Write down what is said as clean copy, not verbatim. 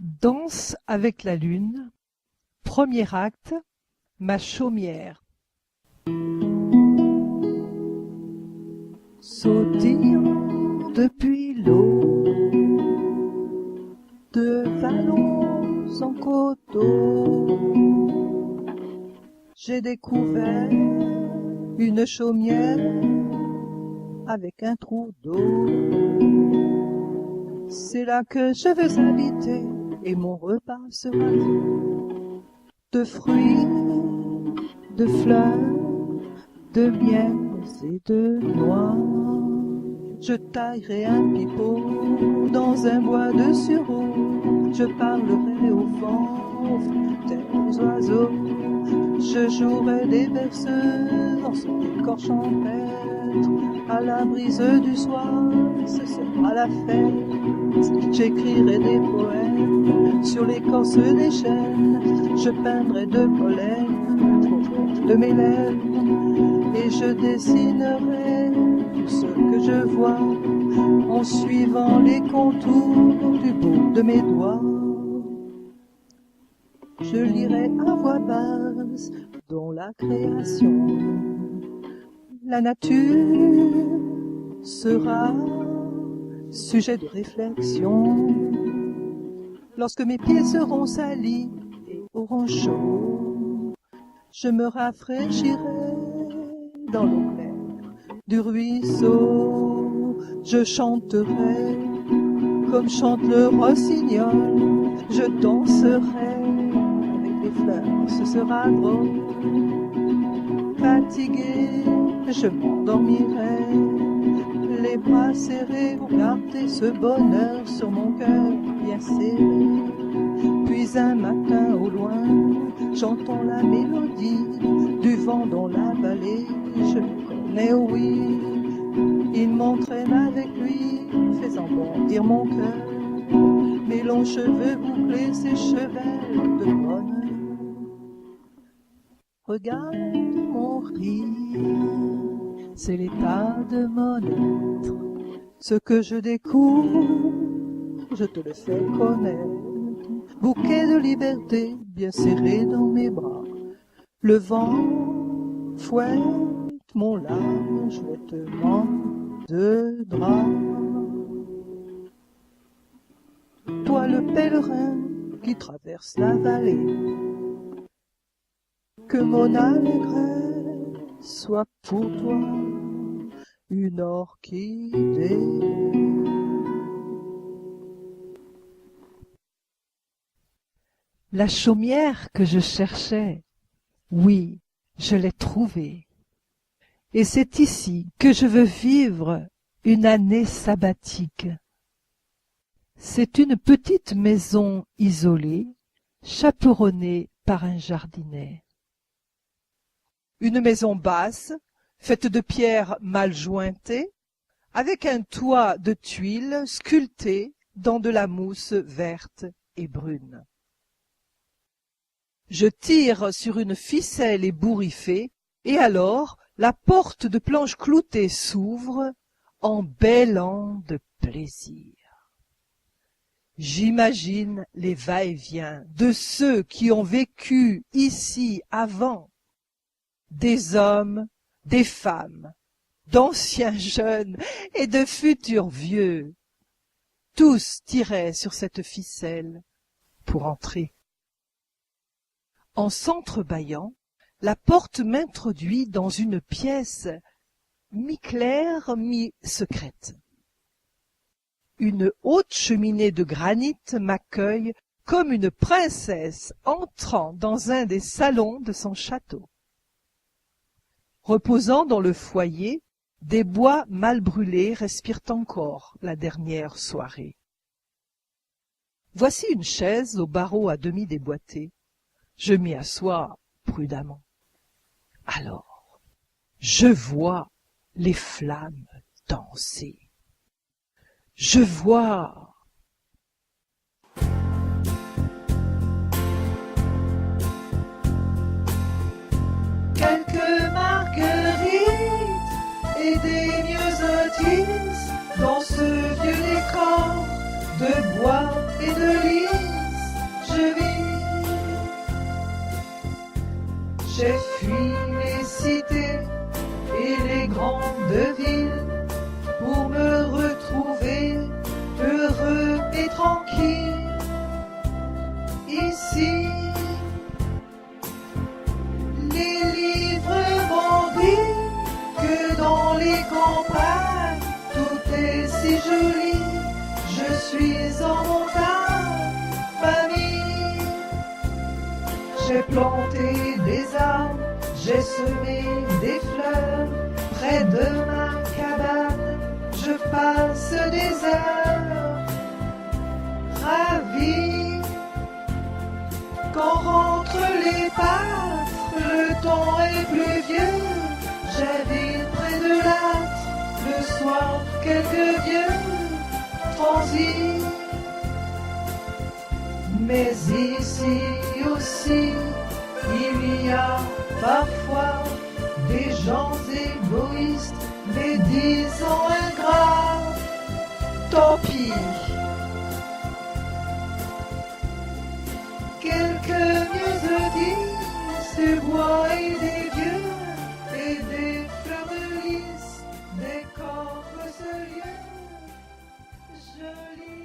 Danse avec la lune, premier acte, ma chaumière. Sautillant depuis l'eau, de vallons en coteaux, j'ai découvert une chaumière avec un trou d'eau. C'est là que je veux habiter et mon repas sera de fruits, de fleurs, de miel et de noix. Je taillerai un pipeau dans un bois de sureau. Je parlerai au vent, aux fruits, aux oiseaux. Je jouerai des berceuses dans ce décor champêtre. À la brise du soir, ce sera la fête. J'écrirai des poèmes sur l'écorce des chênes. Je peindrai de pollen de mes lèvres. Et je dessinerai tout ce que je vois en suivant les contours du bout de mes doigts. Je lirai à voix basse dans la création. La nature sera sujet de réflexion. Lorsque mes pieds seront salis et auront chaud, je me rafraîchirai dans l'eau claire du ruisseau. Je chanterai comme chante le rossignol. Je danserai avec les fleurs, ce sera drôle. Fatigué, je m'endormirai, les bras serrés pour garder ce bonheur sur mon cœur bien serré. Puis un matin au loin, j'entends la mélodie du vent dans la vallée. Je le connais, oui, il m'entraîne avec lui, faisant bondir mon cœur. Mes longs cheveux bouclés s'échevèlent de bonheur. Regarde mon rire, c'est l'état de mon être. Ce que je découvre, je te le fais connaître. Bouquet de liberté bien serré dans mes bras. Le vent fouette mon large vêtement de drap. Toi le pèlerin qui traverse la vallée, que mon allégresse soit pour toi une orchidée. La chaumière que je cherchais, oui, je l'ai trouvée. Et c'est ici que je veux vivre une année sabbatique. C'est une petite maison isolée, chaperonnée par un jardinet. Une maison basse, faite de pierres mal jointées, avec un toit de tuiles sculpté dans de la mousse verte et brune. Je tire sur une ficelle ébouriffée, et alors la porte de planches cloutées s'ouvre en bêlant de plaisir. J'imagine les va-et-vient de ceux qui ont vécu ici avant, des hommes, des femmes, d'anciens jeunes et de futurs vieux. Tous tiraient sur cette ficelle pour entrer. En s'entrebâillant, la porte m'introduit dans une pièce mi-claire, mi-secrète. Une haute cheminée de granit m'accueille comme une princesse entrant dans un des salons de son château. Reposant dans le foyer, des bois mal brûlés respirent encore la dernière soirée. Voici une chaise aux barreaux à demi déboîtés. Je m'y assois prudemment. Alors, je vois les flammes danser. Je vois quelques marguerites et des myosotis dans ce vieux décor de bois et de lys. J'ai fui les cités et les grandes villes pour me retrouver heureux et tranquille. Ici, les livres m'ont dit que dans les campagnes, tout est si joli. Je suis en montagne, mamie. J'ai planté des arbres, j'ai semé des fleurs. Près de ma cabane, je passe des heures ravie. Quand rentrent les pâtres, le temps est pluvieux. J'habite près de l'âtre, le soir quelques vieux transis. Mais ici aussi, il y a parfois des gens égoïstes, mais disons ingrats. Tant pis. Quelques mieux du bois et des vieux, et des fleurs de lys, des corps lieux jolis.